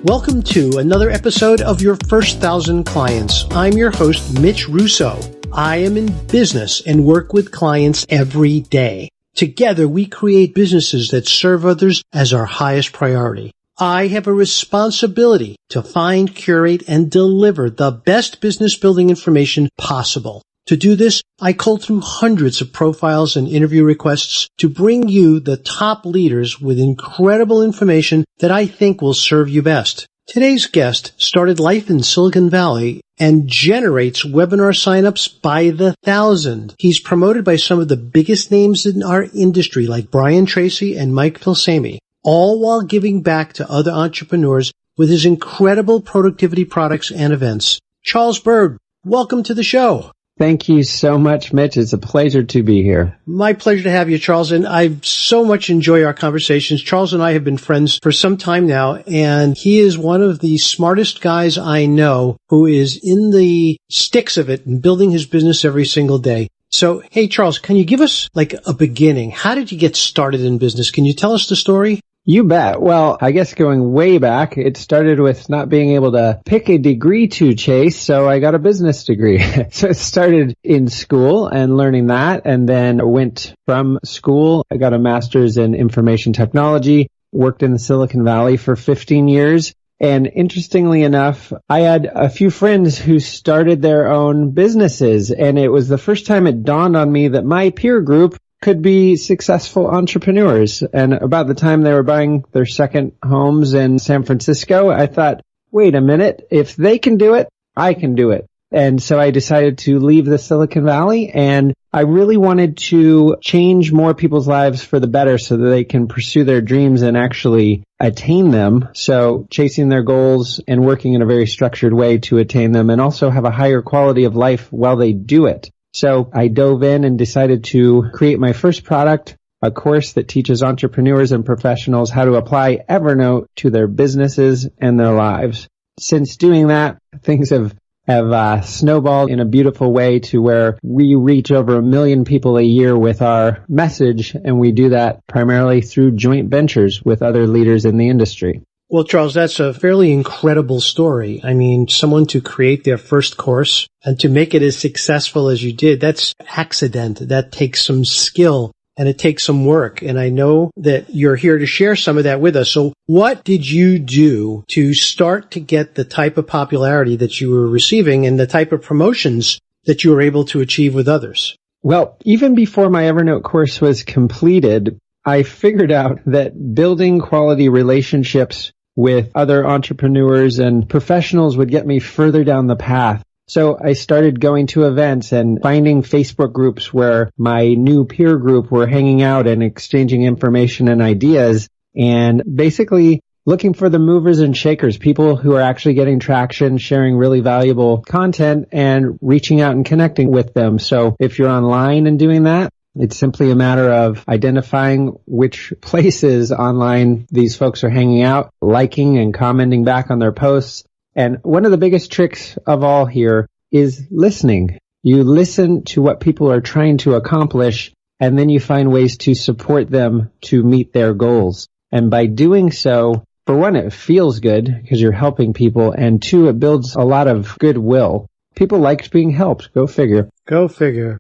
Welcome to another episode of Your First 1,000 Clients. I'm your host, Mitch Russo. I am in business and work with clients every day. Together, we create businesses that serve others as our highest priority. I have a responsibility to find, curate, and deliver the best business building information possible. To do this, I cull through hundreds of profiles and interview requests to bring you the top leaders with incredible information that I think will serve you best. Today's guest started life in Silicon Valley and generates webinar signups by the thousand. He's promoted by some of the biggest names in our industry like Brian Tracy and Mike Filsaime, all while giving back to other entrepreneurs with his incredible productivity products and events. Charles Byrd, welcome to the show. Thank you so much, Mitch. It's a pleasure to be here. My pleasure to have you, Charles, and I so much enjoy our conversations. Charles and I have been friends for some time now, and he is one of the smartest guys I know who is in the sticks of it and building his business every single day. So, hey, Charles, can you give us like a beginning? How did you get started in business? Can you tell us the story? You bet. Well, I guess going way back, it started with not being able to pick a degree to chase, so I got a business degree. So it started in school and learning that, and then went from school. I got a master's in information technology, worked in the Silicon Valley for 15 years. And interestingly enough, I had a few friends who started their own businesses, and it was the first time it dawned on me that my peer group could be successful entrepreneurs. And about the time they were buying their second homes in San Francisco, I thought, wait a minute, if they can do it, I can do it. And so I decided to leave the Silicon Valley, and I really wanted to change more people's lives for the better so that they can pursue their dreams and actually attain them. So chasing their goals and working in a very structured way to attain them, and also have a higher quality of life while they do it. So I dove in and decided to create my first product, a course that teaches entrepreneurs and professionals how to apply Evernote to their businesses and their lives. Since doing that, things have snowballed in a beautiful way to where we reach over 1 million people a year with our message, and we do that primarily through joint ventures with other leaders in the industry. Well, Charles, that's a fairly incredible story. I mean, someone to create their first course and to make it as successful as you did, that's accident. That takes some skill and it takes some work. And I know that you're here to share some of that with us. So what did you do to start to get the type of popularity that you were receiving and the type of promotions that you were able to achieve with others? Well, even before my Evernote course was completed, I figured out that building quality relationships with other entrepreneurs and professionals would get me further down the path. So I started going to events and finding Facebook groups where my new peer group were hanging out and exchanging information and ideas, and basically looking for the movers and shakers, people who are actually getting traction, sharing really valuable content, and reaching out and connecting with them. So if you're online and doing that, it's simply a matter of identifying which places online these folks are hanging out, liking and commenting back on their posts. And one of the biggest tricks of all here is listening. You listen to what people are trying to accomplish, and then you find ways to support them to meet their goals. And by doing so, for one, it feels good because you're helping people, and two, it builds a lot of goodwill. People liked being helped. Go figure. Go figure.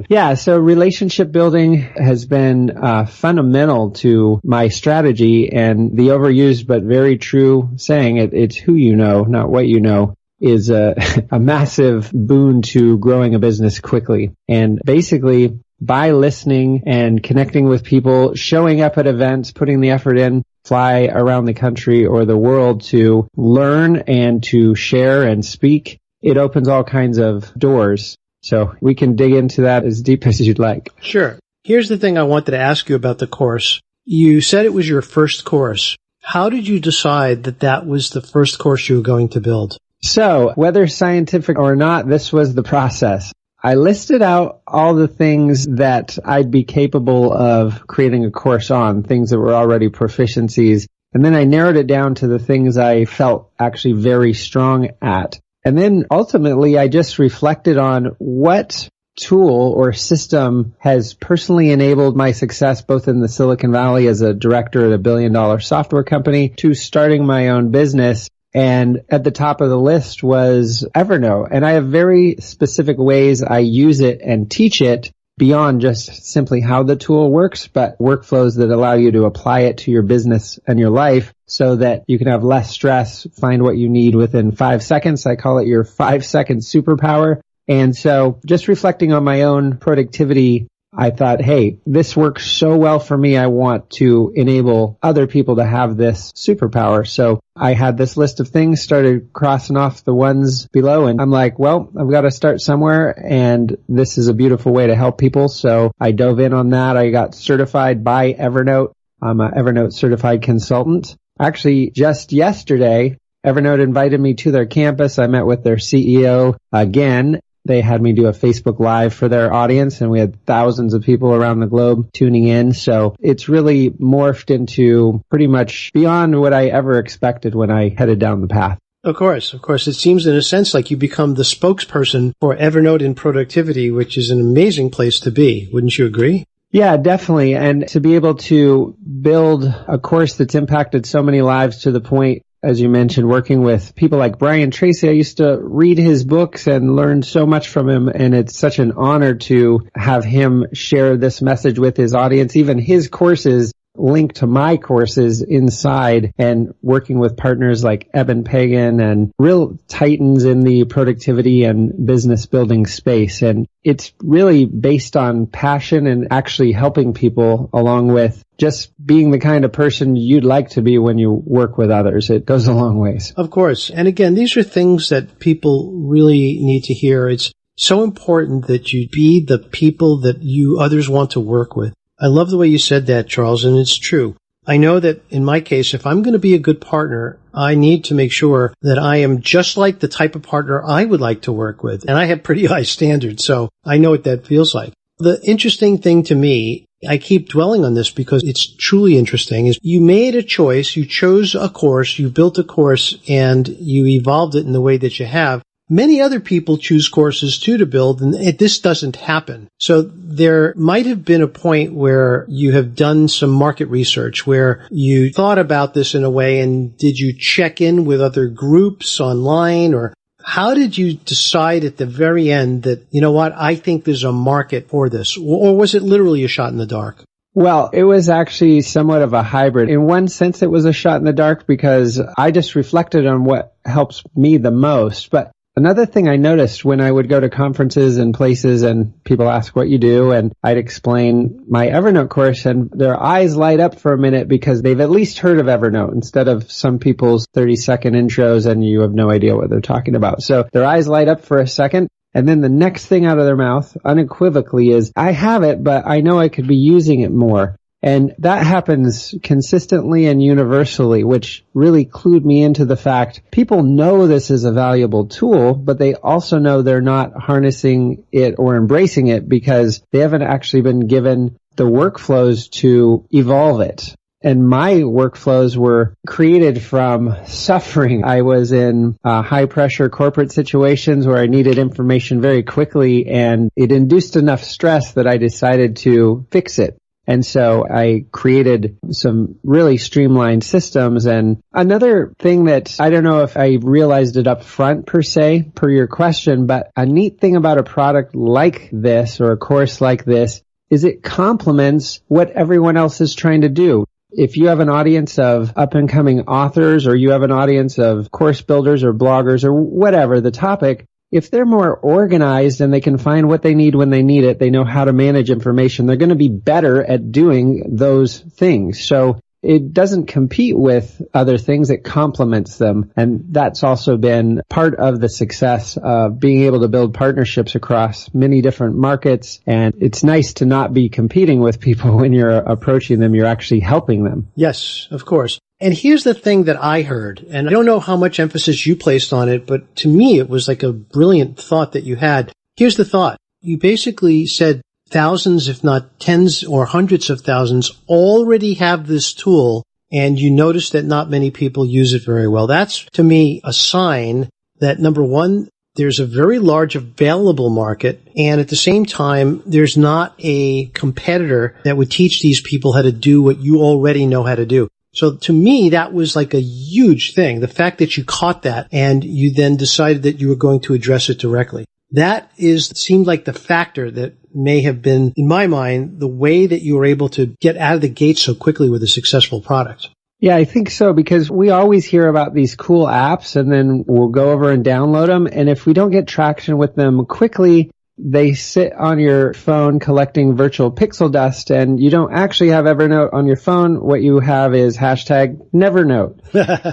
Yeah, so relationship building has been fundamental to my strategy, and the overused but very true saying, it's who you know, not what you know, is a massive boon to growing a business quickly. And basically, by listening and connecting with people, showing up at events, putting the effort in, fly around the country or the world to learn and to share and speak, it opens all kinds of doors. So we can dig into that as deep as you'd like. Sure. Here's the thing I wanted to ask you about the course. You said it was your first course. How did you decide that that was the first course you were going to build? So whether scientific or not, this was the process. I listed out all the things that I'd be capable of creating a course on, things that were already proficiencies. And then I narrowed it down to the things I felt actually very strong at. And then ultimately, I just reflected on what tool or system has personally enabled my success both in the Silicon Valley as a director at a billion-dollar software company to starting my own business. And at the top of the list was Evernote. And I have very specific ways I use it and teach it beyond just simply how the tool works, but workflows that allow you to apply it to your business and your life so that you can have less stress, find what you need within 5 seconds. I call it your 5-second superpower. And so just reflecting on my own productivity, I thought, hey, this works so well for me. I want to enable other people to have this superpower. So I had this list of things, started crossing off the ones below, and I'm like, well, I've got to start somewhere, and this is a beautiful way to help people. So I dove in on that. I got certified by Evernote. I'm an Evernote certified consultant. Actually, just yesterday, Evernote invited me to their campus. I met with their CEO again. They had me do a Facebook Live for their audience, and we had thousands of people around the globe tuning in. So it's really morphed into pretty much beyond what I ever expected when I headed down the path. Of course. It seems in a sense like you become the spokesperson for Evernote in productivity, which is an amazing place to be. Wouldn't you agree? Yeah, definitely. And to be able to build a course that's impacted so many lives to the point, as you mentioned, working with people like Brian Tracy, I used to read his books and learn so much from him. And it's such an honor to have him share this message with his audience. Even his courses link to my courses inside, and working with partners like Eben Pagan and real titans in the productivity and business building space. And it's really based on passion and actually helping people, along with just being the kind of person you'd like to be when you work with others. It goes a long ways. Of course. And again, these are things that people really need to hear. It's so important that you be the people that others want to work with. I love the way you said that, Charles, and it's true. I know that in my case, if I'm going to be a good partner, I need to make sure that I am just like the type of partner I would like to work with. And I have pretty high standards, so I know what that feels like. The interesting thing to me, I keep dwelling on this because it's truly interesting, is you made a choice, you chose a course, you built a course, and you evolved it in the way that you have. Many other people choose courses too to build, and this doesn't happen. So there might have been a point where you have done some market research, where you thought about this in a way, and did you check in with other groups online, or how did you decide at the very end that, you know what, I think there's a market for this? Or was it literally a shot in the dark? Well, it was actually somewhat of a hybrid. In one sense, it was a shot in the dark because I just reflected on what helps me the most. But another thing I noticed when I would go to conferences and places and people ask what you do, and I'd explain my Evernote course, and their eyes light up for a minute because they've at least heard of Evernote instead of some people's 30-second intros and you have no idea what they're talking about. So their eyes light up for a second, and then the next thing out of their mouth unequivocally is, I have it, but I know I could be using it more. And that happens consistently and universally, which really clued me into the fact people know this is a valuable tool, but they also know they're not harnessing it or embracing it because they haven't actually been given the workflows to evolve it. And my workflows were created from suffering. I was in high pressure corporate situations where I needed information very quickly, and it induced enough stress that I decided to fix it. And so I created some really streamlined systems. And another thing that I don't know if I realized it up front per se, per your question, but a neat thing about a product like this or a course like this is it complements what everyone else is trying to do. If you have an audience of up-and-coming authors, or you have an audience of course builders or bloggers or whatever the topic, if they're more organized and they can find what they need when they need it, they know how to manage information, they're going to be better at doing those things. So it doesn't compete with other things, it complements them. And that's also been part of the success of being able to build partnerships across many different markets. And it's nice to not be competing with people when you're approaching them, you're actually helping them. Yes, of course. And here's the thing that I heard, and I don't know how much emphasis you placed on it, but to me it was like a brilliant thought that you had. Here's the thought. You basically said thousands, if not tens or hundreds of thousands, already have this tool, and you notice that not many people use it very well. That's, to me, a sign that, number one, there's a very large available market, and at the same time, there's not a competitor that would teach these people how to do what you already know how to do. So to me, that was like a huge thing. The fact that you caught that and you then decided that you were going to address it directly. That seemed like the factor that may have been, in my mind, the way that you were able to get out of the gate so quickly with a successful product. Yeah, I think so, because we always hear about these cool apps and then we'll go over and download them. And if we don't get traction with them quickly, they sit on your phone collecting virtual pixel dust, and you don't actually have Evernote on your phone. What you have is #Nevernote.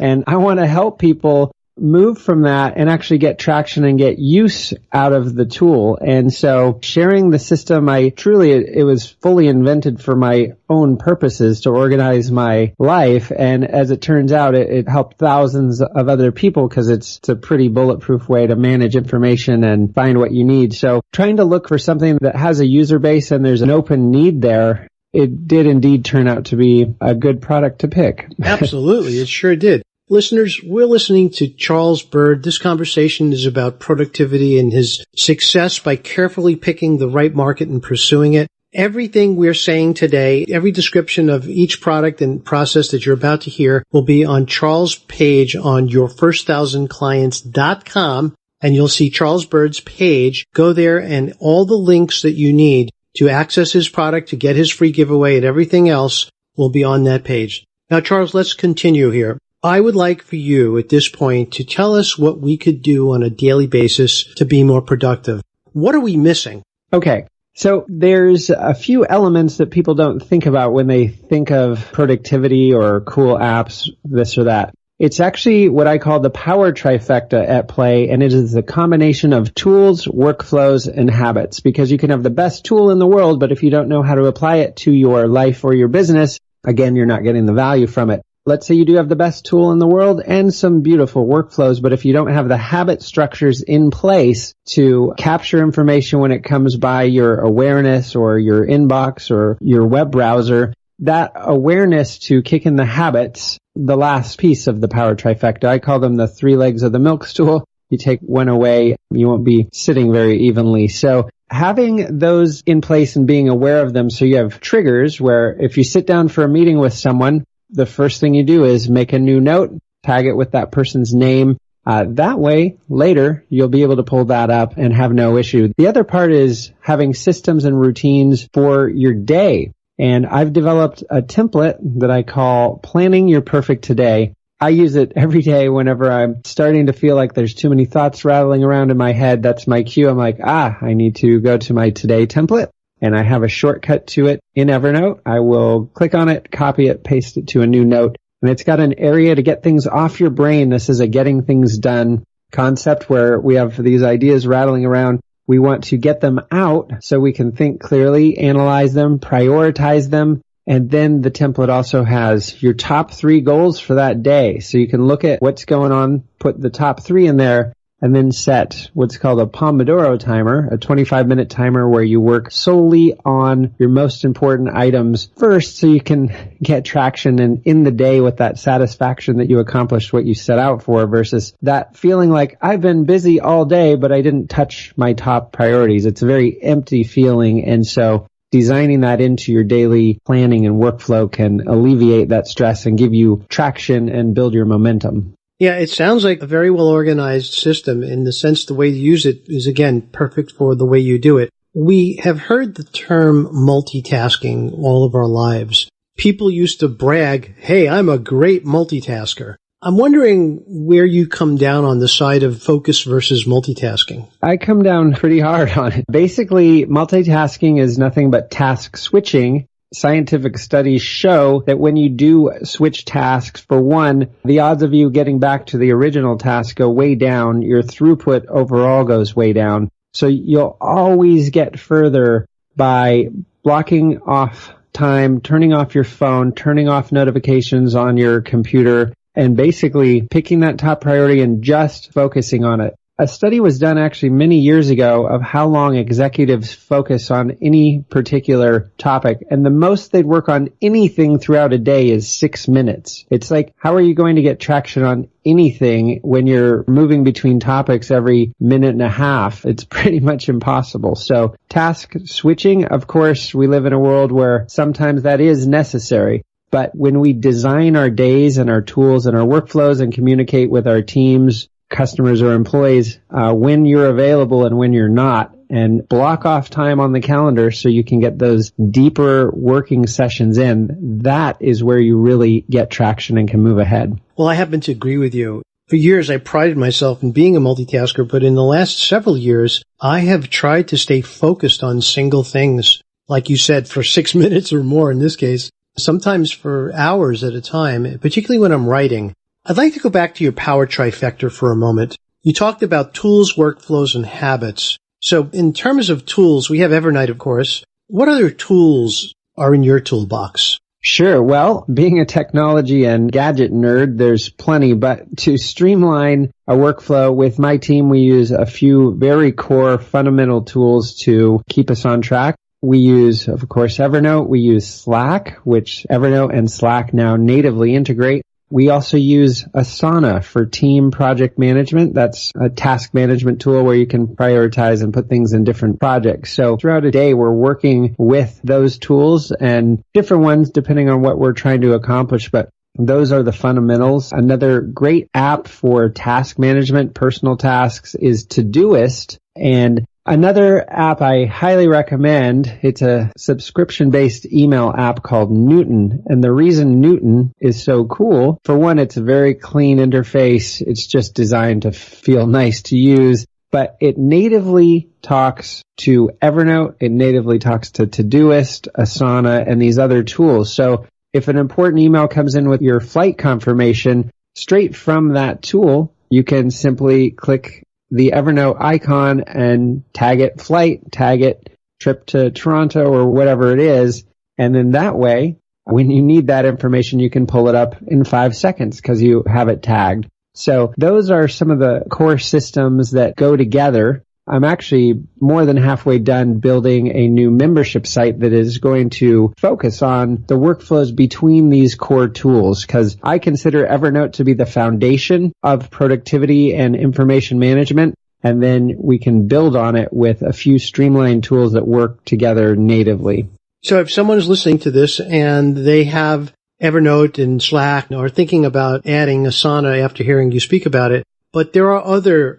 And I want to help people move from that and actually get traction and get use out of the tool. And so sharing the system, it was fully invented for my own purposes to organize my life. And as it turns out, it helped thousands of other people because it's a pretty bulletproof way to manage information and find what you need. So trying to look for something that has a user base and there's an open need there, it did indeed turn out to be a good product to pick. Absolutely. It sure did. Listeners, we're listening to Charles Byrd. This conversation is about productivity and his success by carefully picking the right market and pursuing it. Everything we're saying today, every description of each product and process that you're about to hear will be on Charles' page on yourfirst1000clients.com, and you'll see Charles Byrd's page. Go there, and all the links that you need to access his product, to get his free giveaway, and everything else will be on that page. Now, Charles, let's continue here. I would like for you at this point to tell us what we could do on a daily basis to be more productive. What are we missing? Okay. So there's a few elements that people don't think about when they think of productivity or cool apps, this or that. It's actually what I call the power trifecta at play, and it is a combination of tools, workflows, and habits. Because you can have the best tool in the world, but if you don't know how to apply it to your life or your business, again, you're not getting the value from it. Let's say you do have the best tool in the world and some beautiful workflows, but if you don't have the habit structures in place to capture information when it comes by your awareness or your inbox or your web browser, that awareness to kick in the habits, the last piece of the power trifecta, I call them the 3 legs of the milk stool. You take one away, you won't be sitting very evenly. So having those in place and being aware of them, so you have triggers where if you sit down for a meeting with someone, the first thing you do is make a new note, tag it with that person's name. That way, later, you'll be able to pull that up and have no issue. The other part is having systems and routines for your day. And I've developed a template that I call Planning Your Perfect Today. I use it every day whenever I'm starting to feel like there's too many thoughts rattling around in my head. That's my cue. I'm like, I need to go to my today template. And I have a shortcut to it in Evernote. I will click on it, copy it, paste it to a new note. And it's got an area to get things off your brain. This is a getting things done concept where we have these ideas rattling around. We want to get them out so we can think clearly, analyze them, prioritize them. And then the template also has your top 3 goals for that day. So you can look at what's going on, put the top 3 in there, and then set what's called a Pomodoro timer, a 25-minute timer where you work solely on your most important items first so you can get traction and in the day with that satisfaction that you accomplished what you set out for versus that feeling like I've been busy all day, but I didn't touch my top priorities. It's a very empty feeling. And so designing that into your daily planning and workflow can alleviate that stress and give you traction and build your momentum. Yeah, it sounds like a very well-organized system in the sense the way you use it is, again, perfect for the way you do it. We have heard the term multitasking all of our lives. People used to brag, hey, I'm a great multitasker. I'm wondering where you come down on the side of focus versus multitasking. I come down pretty hard on it. Basically, multitasking is nothing but task switching. Scientific studies show that when you do switch tasks, for one, the odds of you getting back to the original task go way down. Your throughput overall goes way down. So you'll always get further by blocking off time, turning off your phone, turning off notifications on your computer, and basically picking that top priority and just focusing on it. A study was done actually many years ago of how long executives focus on any particular topic. And the most they'd work on anything throughout a day is 6 minutes. It's like, how are you going to get traction on anything when you're moving between topics every minute and a half? It's pretty much impossible. So task switching, of course, we live in a world where sometimes that is necessary. But when we design our days and our tools and our workflows and communicate with our teams, customers or employees, when you're available and when you're not, and block off time on the calendar so you can get those deeper working sessions in, that is where you really get traction and can move ahead. Well, I happen to agree with you. For years, I prided myself in being a multitasker, but in the last several years, I have tried to stay focused on single things, like you said, for 6 minutes or more in this case, sometimes for hours at a time, particularly when I'm writing. I'd like to go back to your power trifecta for a moment. You talked about tools, workflows, and habits. So in terms of tools, we have Evernote, of course. What other tools are in your toolbox? Sure. Well, being a technology and gadget nerd, there's plenty, but to streamline a workflow with my team, we use a few very core fundamental tools to keep us on track. We use, of course, Evernote. We use Slack, which Evernote and Slack now natively integrate. We also use Asana for team project management. That's a task management tool where you can prioritize and put things in different projects. So throughout a day, we're working with those tools and different ones depending on what we're trying to accomplish. But those are the fundamentals. Another great app for task management, personal tasks, is Todoist. And another app I highly recommend, it's a subscription-based email app called Newton. And the reason Newton is so cool, for one, it's a very clean interface. It's just designed to feel nice to use. But it natively talks to Evernote. It natively talks to Todoist, Asana, and these other tools. So if an important email comes in with your flight confirmation, straight from that tool, you can simply click the Evernote icon and tag it flight, tag it trip to Toronto or whatever it is. And then that way, when you need that information, you can pull it up in 5 seconds because you have it tagged. So those are some of the core systems that go together. I'm actually more than halfway done building a new membership site that is going to focus on the workflows between these core tools, because I consider Evernote to be the foundation of productivity and information management. And then we can build on it with a few streamlined tools that work together natively. So if someone's listening to this and they have Evernote and Slack or thinking about adding Asana after hearing you speak about it, but there are other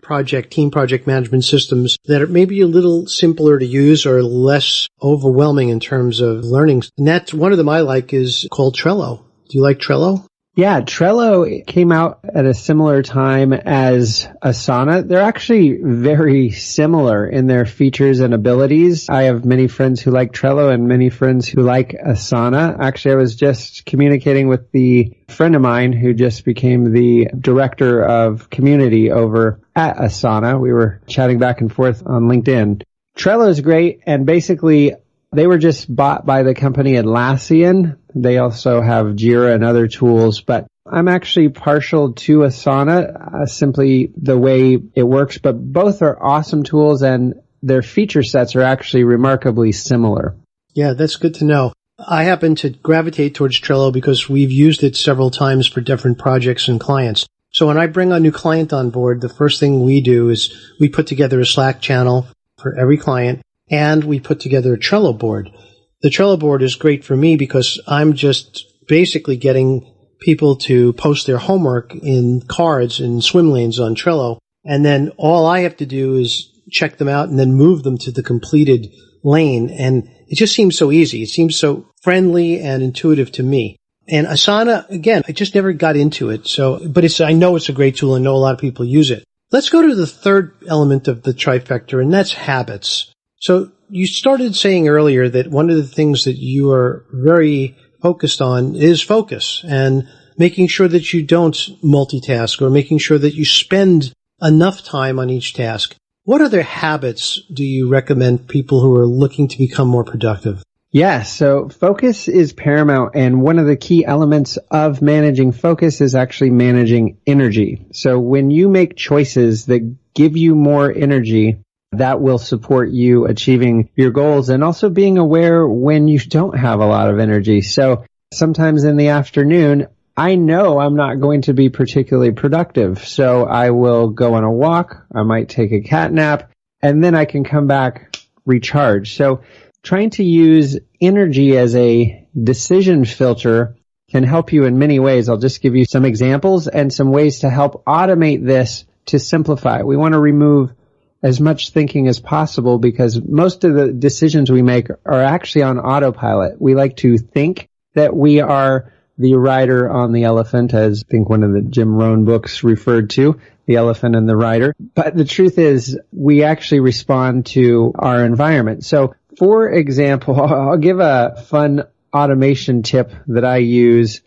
team project management systems that are maybe a little simpler to use or less overwhelming in terms of learning. And that's one of them I like is called Trello. Do you like Trello? Yeah, Trello came out at a similar time as Asana. They're actually very similar in their features and abilities. I have many friends who like Trello and many friends who like Asana. Actually, I was just communicating with the friend of mine who just became the director of community over at Asana. We were chatting back and forth on LinkedIn. Trello is great, and basically they were just bought by the company Atlassian. They also have Jira and other tools, but I'm actually partial to Asana, simply the way it works, but both are awesome tools and their feature sets are actually remarkably similar. Yeah, that's good to know. I happen to gravitate towards Trello because we've used it several times for different projects and clients. So when I bring a new client on board, the first thing we do is we put together a Slack channel for every client, and we put together a Trello board. The Trello board is great for me because I'm just basically getting people to post their homework in cards in swim lanes on Trello. And then all I have to do is check them out and then move them to the completed lane. And it just seems so easy. It seems so friendly and intuitive to me. And Asana, again, I just never got into it. But I know it's a great tool. I know a lot of people use it. Let's go to the third element of the trifecta, and that's habits. So you started saying earlier that one of the things that you are very focused on is focus and making sure that you don't multitask or making sure that you spend enough time on each task. What other habits do you recommend people who are looking to become more productive? Yeah, so focus is paramount, and one of the key elements of managing focus is actually managing energy. So when you make choices that give you more energy, that will support you achieving your goals and also being aware when you don't have a lot of energy. So sometimes in the afternoon, I know I'm not going to be particularly productive, so I will go on a walk, I might take a cat nap, and then I can come back recharged. So trying to use energy as a decision filter can help you in many ways. I'll just give you some examples and some ways to help automate this to simplify. We want to remove as much thinking as possible because most of the decisions we make are actually on autopilot. We like to think that we are the rider on the elephant, as I think one of the Jim Rohn books referred to, the elephant and the rider. But the truth is we actually respond to our environment. So for example, I'll give a fun automation tip that I use,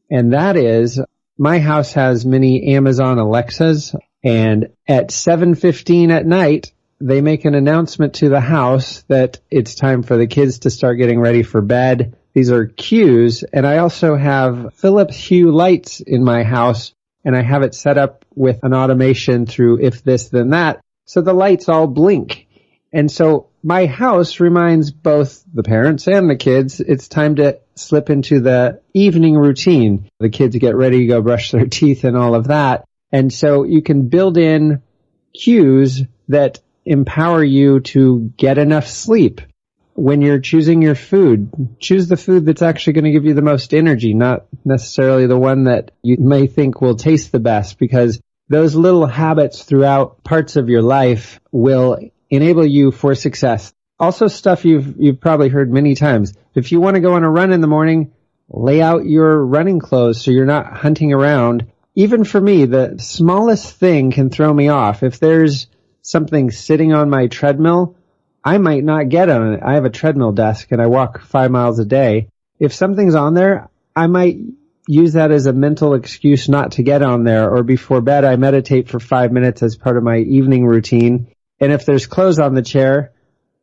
and that is my house has many Amazon Alexas, and at 7:15 at night, they make an announcement to the house that it's time for the kids to start getting ready for bed. These are cues, and I also have Philips Hue lights in my house, and I have it set up with an automation through if this then that, so the lights all blink. And so my house reminds both the parents and the kids it's time to slip into the evening routine. The kids get ready, go brush their teeth and all of that. And so you can build in cues that empower you to get enough sleep. When you're choosing your food, choose the food that's actually going to give you the most energy, not necessarily the one that you may think will taste the best, because those little habits throughout parts of your life will enable you for success. Also stuff you've probably heard many times. If you want to go on a run in the morning, lay out your running clothes so you're not hunting around. Even for me, the smallest thing can throw me off. If there's something sitting on my treadmill, I might not get on it. I have a treadmill desk and I walk 5 miles a day. If something's on there, I might use that as a mental excuse not to get on there. Or before bed, I meditate for 5 minutes as part of my evening routine. And if there's clothes on the chair,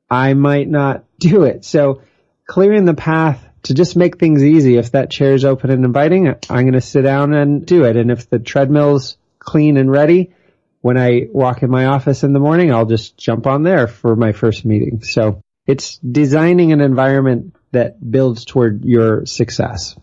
I might not do it. So clearing the path to just make things easy. If that chair is open and inviting, I'm going to sit down and do it. And if the treadmill's clean and ready, when I walk in my office in the morning, I'll just jump on there for my first meeting. So it's designing an environment that builds toward your success.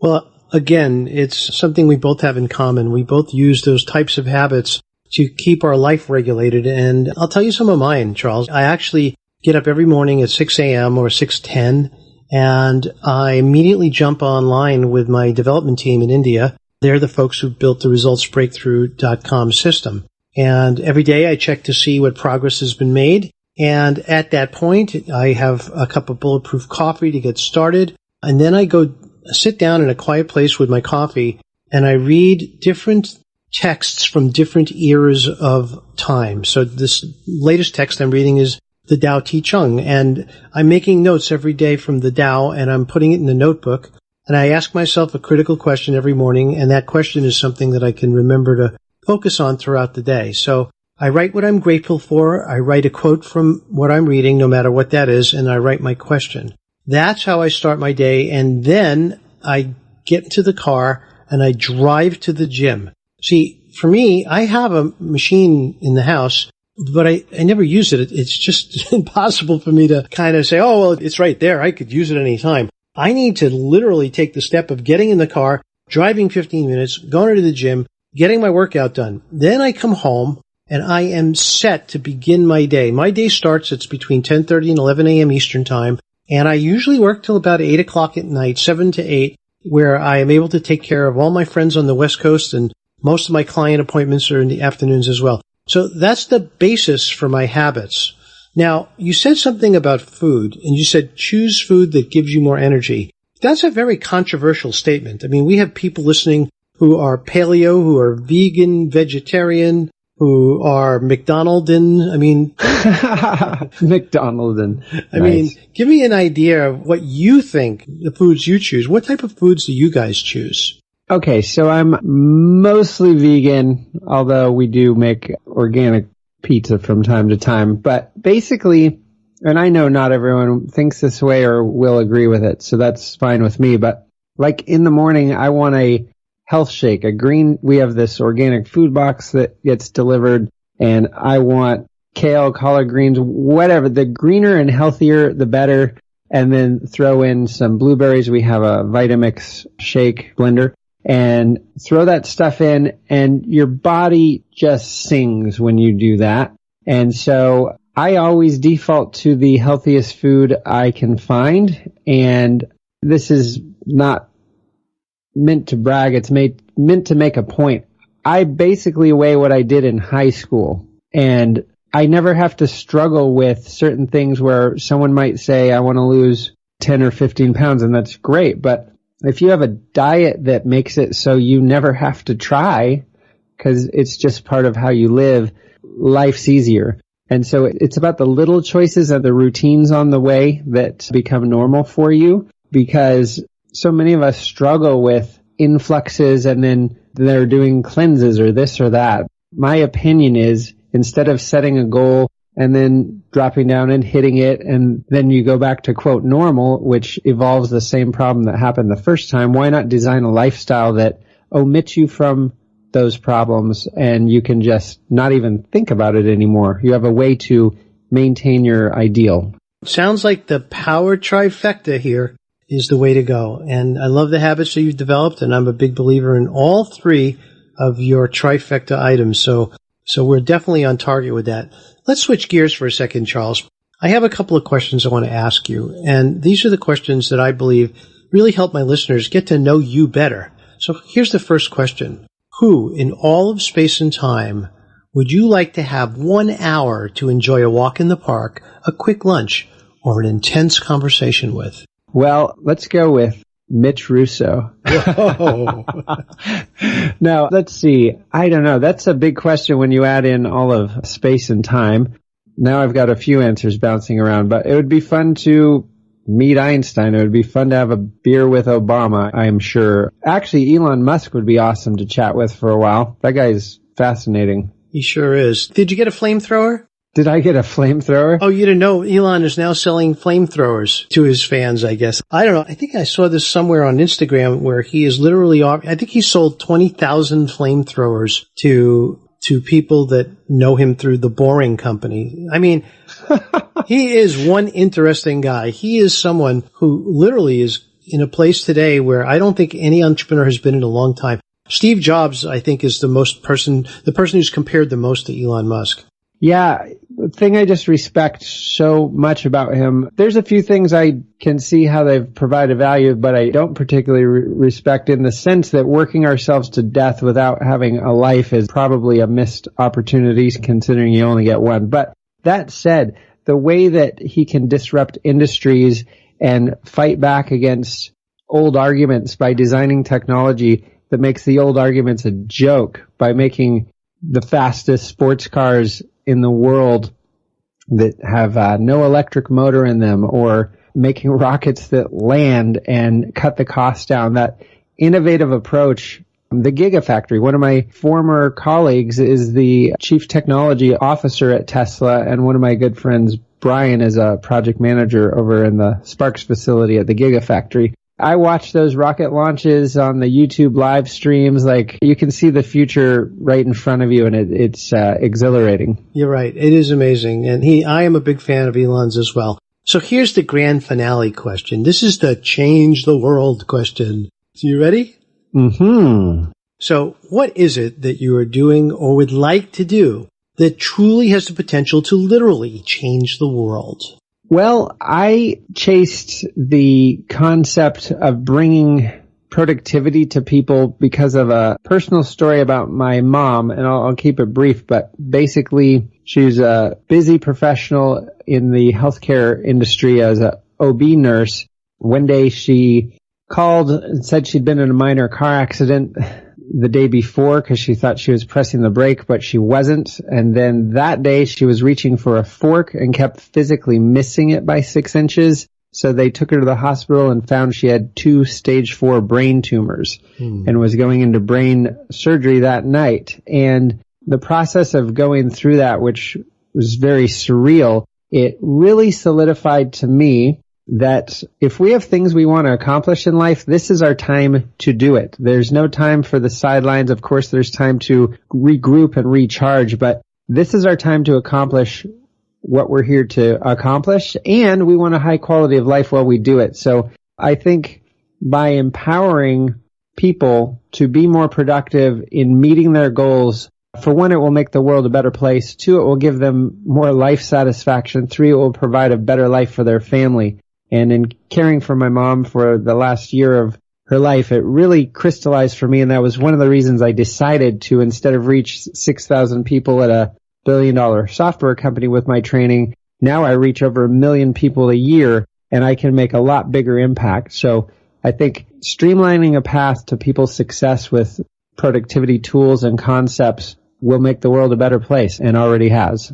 Well, again, it's something we both have in common. We both use those types of habits to keep our life regulated. And I'll tell you some of mine, Charles. I actually get up every morning at 6 a.m. or 6:10, and I immediately jump online with my development team in India. They're the folks who built the resultsbreakthrough.com system. And every day I check to see what progress has been made. And at that point, I have a cup of bulletproof coffee to get started. And then I go sit down in a quiet place with my coffee, and I read different texts from different eras of time. So this latest text I'm reading is the Tao Te Ching, and I'm making notes every day from the Tao, and I'm putting it in the notebook. And I ask myself a critical question every morning, and that question is something that I can remember to focus on throughout the day. So I write what I'm grateful for. I write a quote from what I'm reading, no matter what that is, and I write my question. That's how I start my day, and then I get into the car and I drive to the gym. See, for me, I have a machine in the house, but I never use it. It's just impossible for me to kind of say, oh, well, it's right there. I could use it any time. I need to literally take the step of getting in the car, driving 15 minutes, going to the gym, getting my workout done. Then I come home and I am set to begin my day. My day starts, it's between 10:30 and 11 a.m. Eastern time. And I usually work till about 8 o'clock at night, 7 to 8, where I am able to take care of all my friends on the West Coast, and most of my client appointments are in the afternoons as well. So that's the basis for my habits. Now, you said something about food, and you said choose food that gives you more energy. That's a very controversial statement. I mean, we have people listening who are paleo, who are vegan, vegetarian, who are McDonaldin. I mean, McDonaldin. I mean, give me an idea of what you think the foods you choose. What type of foods do you guys choose? Okay, so I'm mostly vegan, although we do make organic pizza from time to time. But basically, and I know not everyone thinks this way or will agree with it, so that's fine with me, but like in the morning, I want a health shake, we have this organic food box that gets delivered, and I want kale, collard greens, whatever. The greener and healthier, the better. And then throw in some blueberries. We have a Vitamix shake blender. And throw that stuff in, and your body just sings when you do that. And so I always default to the healthiest food I can find. And this is not meant to brag. It's meant to make a point. I basically weigh what I did in high school. And I never have to struggle with certain things where someone might say, I want to lose 10 or 15 pounds, and that's great. But if you have a diet that makes it so you never have to try, because it's just part of how you live, life's easier. And so it's about the little choices and the routines on the way that become normal for you, because so many of us struggle with influxes and then they're doing cleanses or this or that. My opinion is, instead of setting a goal and then dropping down and hitting it, and then you go back to, quote, normal, which evolves the same problem that happened the first time, why not design a lifestyle that omits you from those problems and you can just not even think about it anymore? You have a way to maintain your ideal. Sounds like the power trifecta here is the way to go. And I love the habits that you've developed, and I'm a big believer in all three of your trifecta items. So we're definitely on target with that. Let's switch gears for a second, Charles. I have a couple of questions I want to ask you, and these are the questions that I believe really help my listeners get to know you better. So here's the first question. Who in all of space and time would you like to have 1 hour to enjoy a walk in the park, a quick lunch, or an intense conversation with? Well, let's go with Mitch Russo. Whoa. Now, let's see. I don't know. That's a big question when you add in all of space and time. Now I've got a few answers bouncing around, but it would be fun to meet Einstein. It would be fun to have a beer with Obama, I'm sure. Actually, Elon Musk would be awesome to chat with for a while. That guy's fascinating. He sure is. Did you get a flamethrower? Did I get a flamethrower? Oh, you didn't know Elon is now selling flamethrowers to his fans, I guess. I don't know. I think I saw this somewhere on Instagram where he is literally, I think he sold 20,000 flamethrowers to people that know him through the Boring Company. I mean, he is one interesting guy. He is someone who literally is in a place today where I don't think any entrepreneur has been in a long time. Steve Jobs, I think, is the person who's compared the most to Elon Musk. Yeah, the thing I just respect so much about him, there's a few things I can see how they've provided value, but I don't particularly respect in the sense that working ourselves to death without having a life is probably a missed opportunity, considering you only get one. But that said, the way that he can disrupt industries and fight back against old arguments by designing technology that makes the old arguments a joke, by making the fastest sports cars in the world that have no electric motor in them, or making rockets that land and cut the cost down. That innovative approach, the Gigafactory. One of my former colleagues is the chief technology officer at Tesla, and one of my good friends, Brian, is a project manager over in the Sparks facility at the Gigafactory. I watch those rocket launches on the YouTube live streams. Like, you can see the future right in front of you, and it's exhilarating. You're right. It is amazing. And I am a big fan of Elon's as well. So here's the grand finale question. This is the change the world question. So you ready? Mm-hmm. So what is it that you are doing or would like to do that truly has the potential to literally change the world? Well, I chased the concept of bringing productivity to people because of a personal story about my mom, and I'll keep it brief, but basically she's a busy professional in the healthcare industry as a OB nurse. One day she called and said she'd been in a minor car accident the day before because she thought she was pressing the brake, but she wasn't. And then that day she was reaching for a fork and kept physically missing it by 6 inches. So they took her to the hospital and found she had 2 stage 4 brain tumors and was going into brain surgery that night. And the process of going through that, which was very surreal, it really solidified to me that if we have things we want to accomplish in life, this is our time to do it. There's no time for the sidelines. Of course, there's time to regroup and recharge, but this is our time to accomplish what we're here to accomplish, and we want a high quality of life while we do it. So I think by empowering people to be more productive in meeting their goals, for one, it will make the world a better place. Two, it will give them more life satisfaction. Three, it will provide a better life for their family. And in caring for my mom for the last year of her life, it really crystallized for me. And that was one of the reasons I decided to, instead of reach 6,000 people at a billion-dollar software company with my training, now I reach over 1 million people a year, and I can make a lot bigger impact. So I think streamlining a path to people's success with productivity tools and concepts will make the world a better place, and already has.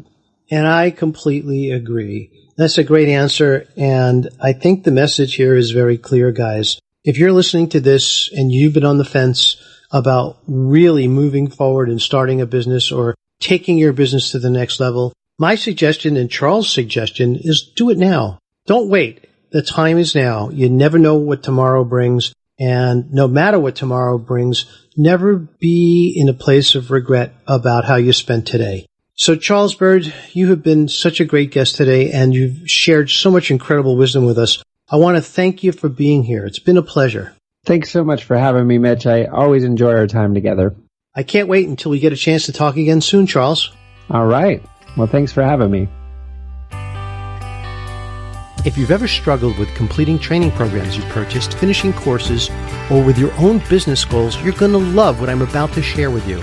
And I completely agree. That's a great answer, and I think the message here is very clear, guys. If you're listening to this and you've been on the fence about really moving forward and starting a business or taking your business to the next level, my suggestion and Charles' suggestion is do it now. Don't wait. The time is now. You never know what tomorrow brings, and no matter what tomorrow brings, never be in a place of regret about how you spent today. So Charles Byrd, you have been such a great guest today, and you've shared so much incredible wisdom with us. I want to thank you for being here. It's been a pleasure. Thanks so much for having me, Mitch. I always enjoy our time together. I can't wait until we get a chance to talk again soon, Charles. All right. Well, thanks for having me. If you've ever struggled with completing training programs you purchased, finishing courses, or with your own business goals, you're going to love what I'm about to share with you.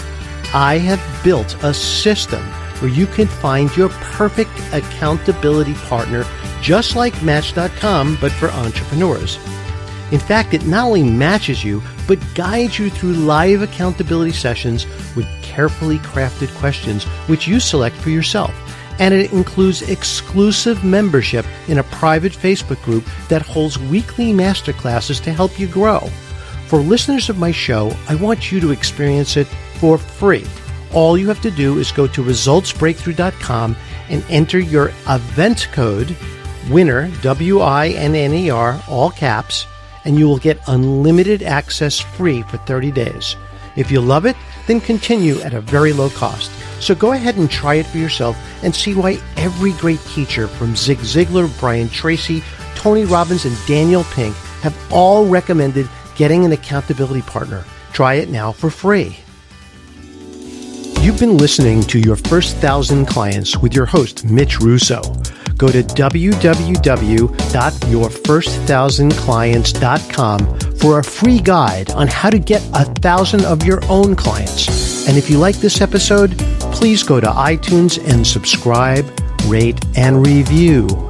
I have built a system where you can find your perfect accountability partner, just like Match.com, but for entrepreneurs. In fact, it not only matches you, but guides you through live accountability sessions with carefully crafted questions, which you select for yourself. And it includes exclusive membership in a private Facebook group that holds weekly masterclasses to help you grow. For listeners of my show, I want you to experience it for free. All you have to do is go to resultsbreakthrough.com and enter your event code, WINNER, WINNER, all caps, and you will get unlimited access free for 30 days. If you love it, then continue at a very low cost. So go ahead and try it for yourself and see why every great teacher from Zig Ziglar, Brian Tracy, Tony Robbins, and Daniel Pink have all recommended getting an accountability partner. Try it now for free. You've been listening to Your First 1,000 Clients with your host, Mitch Russo. Go to www.yourfirst1000clients.com for a free guide on how to get 1,000 of your own clients. And if you like this episode, please go to iTunes and subscribe, rate, and review.